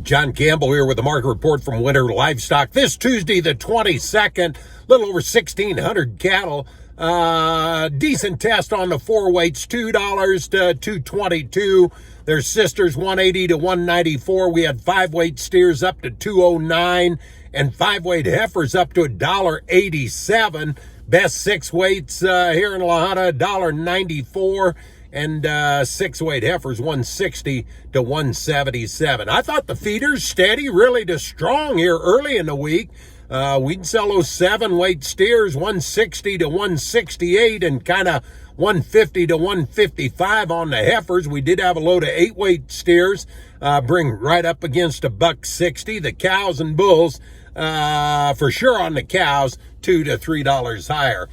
John Campbell here with the market report from Winter Livestock. This Tuesday, the 22nd, a little over 1,600 cattle. Decent test on the four weights, $2 to $2.22. Their sisters, $1.80 to $1.94. We had five weight steers up to $2.09 and five weight heifers up to $1.87. Best six weights here in La Junta, $1.94. And six weight heifers, $160 to $177. I thought the feeders steady, really to strong here early in the week. We'd sell those seven weight steers, $160 to $168, and kind of $150 to $155 on the heifers. We did have a load of eight weight steers, bring right up against $160. The cows and bulls, for sure on the cows, $2 to $3 higher.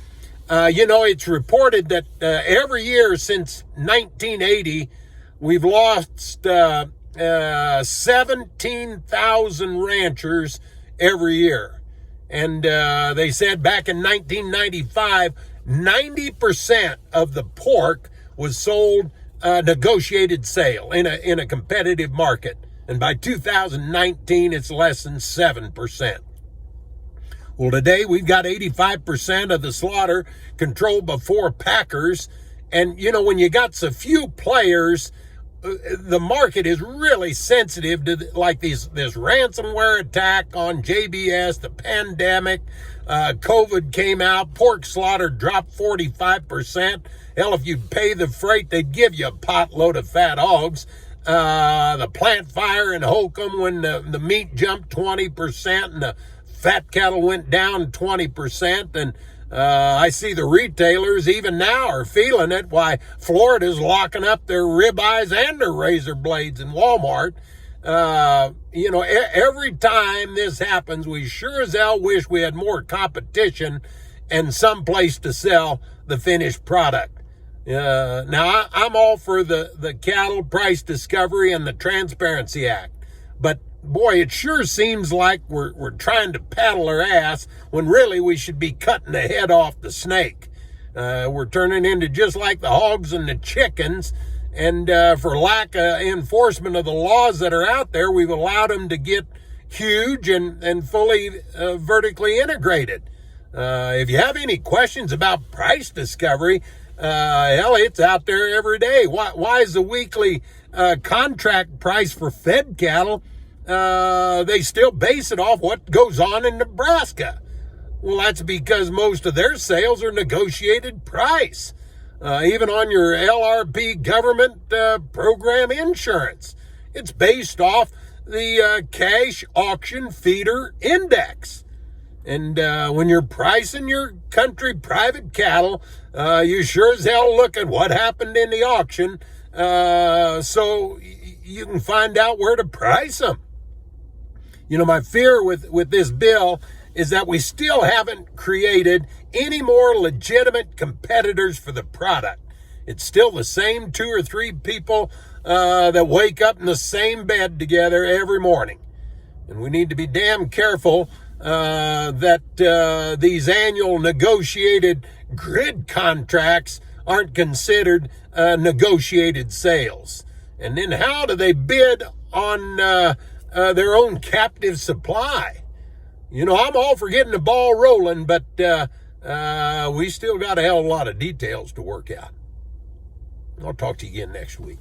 It's reported that every year since 1980, we've lost 17,000 ranchers every year. And they said back in 1995, 90% of the pork was sold negotiated sale in a competitive market. And by 2019, it's less than 7%. Well, today we've got 85% of the slaughter controlled by four packers. And, when you got so few players, the market is really sensitive to this ransomware attack on JBS, the pandemic, COVID came out, pork slaughter dropped 45%. Hell, if you pay the freight, they'd give you a potload of fat hogs. The plant fire in Holcomb when the meat jumped 20% and the fat cattle went down 20%, and I see the retailers even now are feeling it. Why Florida's locking up their ribeyes and their razor blades in Walmart. Every time this happens, we sure as hell wish we had more competition and some place to sell the finished product. Now, I'm all for the cattle price discovery and the Transparency Act, but boy, it sure seems like we're trying to paddle our ass when really we should be cutting the head off the snake. We're turning into just like the hogs and the chickens, and for lack of enforcement of the laws that are out there, we've allowed them to get huge and fully vertically integrated. If you have any questions about price discovery, hell, it's out there every day. Why is the weekly contract price for fed cattle they still base it off what goes on in Nebraska? Well, that's because most of their sales are negotiated price. Even on your LRP government program insurance, it's based off the cash auction feeder index. And when you're pricing your country private cattle, you sure as hell look at what happened in the auction so you can find out where to price them. My fear with this bill is that we still haven't created any more legitimate competitors for the product. It's still the same two or three people that wake up in the same bed together every morning. And we need to be damn careful that these annual negotiated grid contracts aren't considered negotiated sales. And then how do they bid on their own captive supply? I'm all for getting the ball rolling, but we still got a hell of a lot of details to work out. I'll talk to you again next week.